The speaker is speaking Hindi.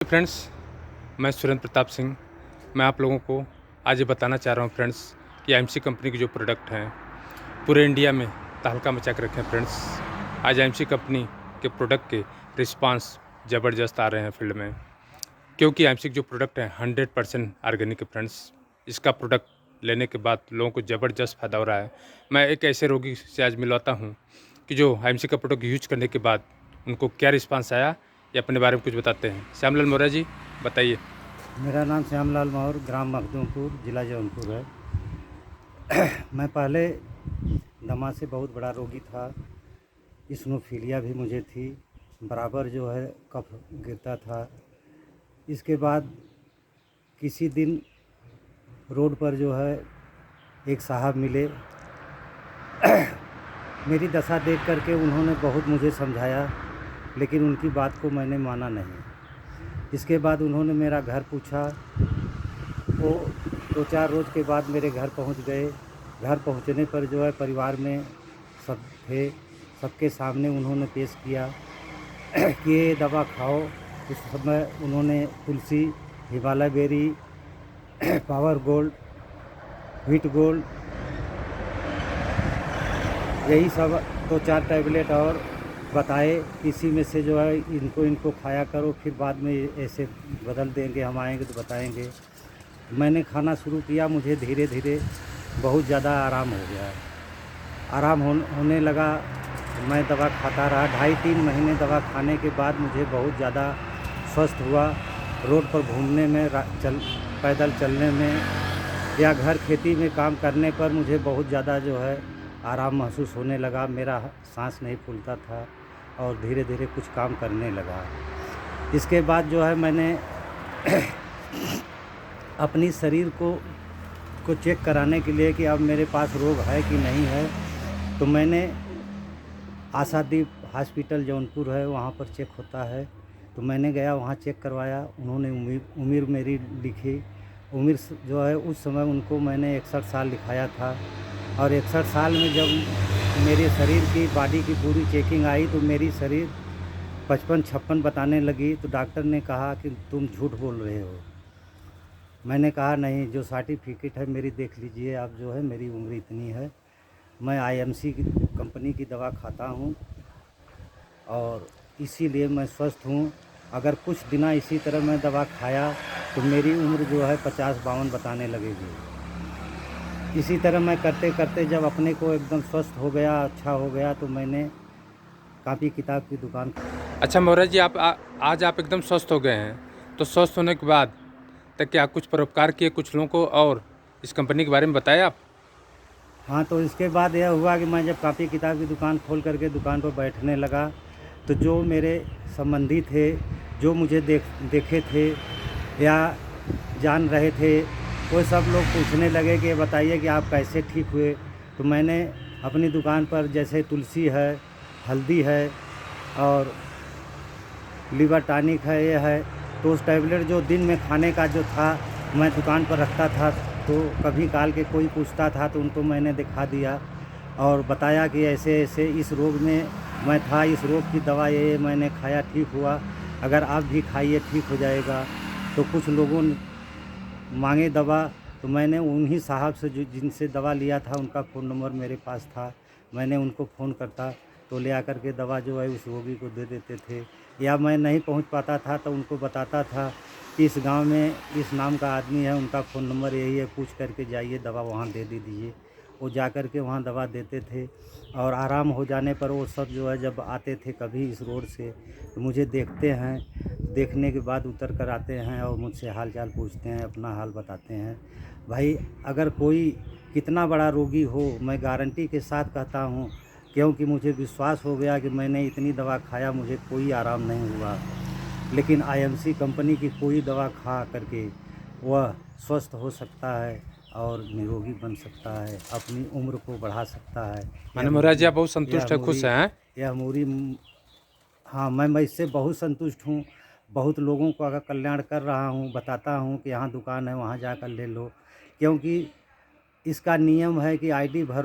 फ्रेंड्स, मैं सुरेंद्र प्रताप सिंह। मैं आप लोगों को आज ये बताना चाह रहा हूँ फ्रेंड्स कि एएमसी कंपनी के जो प्रोडक्ट हैं पूरे इंडिया में तहलका मचा के रखे हैं फ्रेंड्स। आज एएमसी कंपनी के प्रोडक्ट के रिस्पांस ज़बरदस्त आ रहे हैं फील्ड में, क्योंकि एएमसी के जो प्रोडक्ट हैं 100% ऑर्गेनिक है फ्रेंड्स। इसका प्रोडक्ट लेने के बाद लोगों को ज़बरदस्त फ़ायदा हो रहा है। मैं एक ऐसे रोगी से आज मिलवाता हूँ कि जो एएमसी का प्रोडक्ट यूज करने के बाद उनको क्या रिस्पांस आया, ये अपने बारे में कुछ बताते हैं। श्यामलाल मौर्य जी, बताइए। मेरा नाम श्यामलाल मौर्य, ग्राम मखदूमपुर, ज़िला जौनपुर है। मैं पहले दमा से बहुत बड़ा रोगी था। इस्नोफीलिया भी मुझे थी, बराबर जो है कफ गिरता था। इसके बाद किसी दिन रोड पर जो है एक साहब मिले। मेरी दशा देख करके उन्होंने बहुत मुझे समझाया, लेकिन उनकी बात को मैंने माना नहीं। इसके बाद उन्होंने मेरा घर पूछा। वो 2-4 रोज़ के बाद मेरे घर पहुंच गए। घर पहुंचने पर जो है परिवार में सब थे, सबके सामने उन्होंने पेश किया कि ये दवा खाओ। उस समय उन्होंने Tulsi, Himalaya berry, power gold, wheat gold, यही सब 2-4 टैबलेट और बताए। इसी में से जो है इनको खाया करो, फिर बाद में ऐसे बदल देंगे, हम आएंगे तो बताएंगे। मैंने खाना शुरू किया, मुझे धीरे धीरे बहुत ज़्यादा आराम हो गया। आराम होने लगा। मैं दवा खाता रहा। 2.5-3 महीने दवा खाने के बाद मुझे बहुत ज़्यादा स्वस्थ हुआ। रोड पर घूमने में, पैदल चलने में या घर खेती में काम करने पर मुझे बहुत ज़्यादा जो है आराम महसूस होने लगा। मेरा सांस नहीं फूलता था और धीरे धीरे कुछ काम करने लगा। इसके बाद जो है मैंने अपनी शरीर को चेक कराने के लिए कि अब मेरे पास रोग है कि नहीं है, तो मैंने आशादीप हॉस्पिटल जौनपुर है, वहाँ पर चेक होता है, तो मैंने गया, वहाँ चेक करवाया। उन्होंने उम्र मेरी लिखी। उम्र जो है उस समय उनको मैंने 61 साल लिखाया था। और 61 साल में जब मेरे शरीर की बॉडी की पूरी चेकिंग आई तो मेरी शरीर 55-56 बताने लगी। तो डॉक्टर ने कहा कि तुम झूठ बोल रहे हो। मैंने कहा नहीं, जो सर्टिफिकेट है मेरी देख लीजिए आप, जो है मेरी उम्र इतनी है। मैं आईएमसी की कंपनी की दवा खाता हूँ और इसीलिए मैं स्वस्थ हूँ। अगर कुछ दिन इसी तरह मैं दवा खाया तो मेरी उम्र जो है 50-52 बताने लगेगी। इसी तरह मैं करते करते जब अपने को एकदम स्वस्थ हो गया, अच्छा हो गया, तो मैंने कापी किताब की दुकान। अच्छा मौर्य जी, आज आप एकदम स्वस्थ हो गए हैं, तो स्वस्थ होने के बाद तक क्या कुछ परोपकार किए कुछ लोगों को और इस कंपनी के बारे में बताया आप? हाँ, तो इसके बाद यह हुआ कि मैं जब कापी किताब की दुकान खोल करके दुकान पर बैठने लगा, तो जो मेरे संबंधी थे, जो मुझे देखे थे या जान रहे थे, वो सब लोग पूछने लगे कि बताइए कि आप कैसे ठीक हुए। तो मैंने अपनी दुकान पर जैसे तुलसी है, हल्दी है और लीवर टॉनिक है, ये है, तो उस टैबलेट जो दिन में खाने का जो था मैं दुकान पर रखता था। तो कभी काल के कोई पूछता था तो उनको मैंने दिखा दिया और बताया कि ऐसे ऐसे इस रोग में मैं था, इस रोग की दवा ये मैंने खाया, ठीक हुआ, अगर आप भी खाइए ठीक हो जाएगा। तो कुछ लोगों ने मांगे दवा, तो मैंने उन्हीं साहब से जो जिनसे दवा लिया था उनका फ़ोन नंबर मेरे पास था। मैंने उनको फ़ोन करता तो ले आकर के दवा जो है उस रोगी को दे देते थे। या मैं नहीं पहुंच पाता था तो उनको बताता था कि इस गांव में इस नाम का आदमी है, उनका फ़ोन नंबर यही है, पूछ करके जाइए, दवा वहाँ दे दीजिए। वो जा कर के वहाँ दवा देते थे और आराम हो जाने पर वो सब जो है जब आते थे कभी इस रोड से तो मुझे देखते हैं। देखने के बाद उतर कर आते हैं और मुझसे हाल चाल पूछते हैं, अपना हाल बताते हैं। भाई, अगर कोई कितना बड़ा रोगी हो, मैं गारंटी के साथ कहता हूँ, क्योंकि मुझे विश्वास हो गया कि मैंने इतनी दवा खाया, मुझे कोई आराम नहीं हुआ। लेकिन आईएमसी कंपनी की कोई दवा खा करके वह स्वस्थ हो सकता है और निरोगी बन सकता है, अपनी उम्र को बढ़ा सकता है। माने मौर्य जी, आप बहुत यह संतुष्ट है, खुश मूरी हैं? यह मूरी हाँ, मैं इससे बहुत संतुष्ट हूँ। बहुत लोगों को अगर कल्याण कर रहा हूँ, बताता हूँ कि यहाँ दुकान है, वहाँ जाकर ले लो, क्योंकि इसका नियम है कि आईडी भर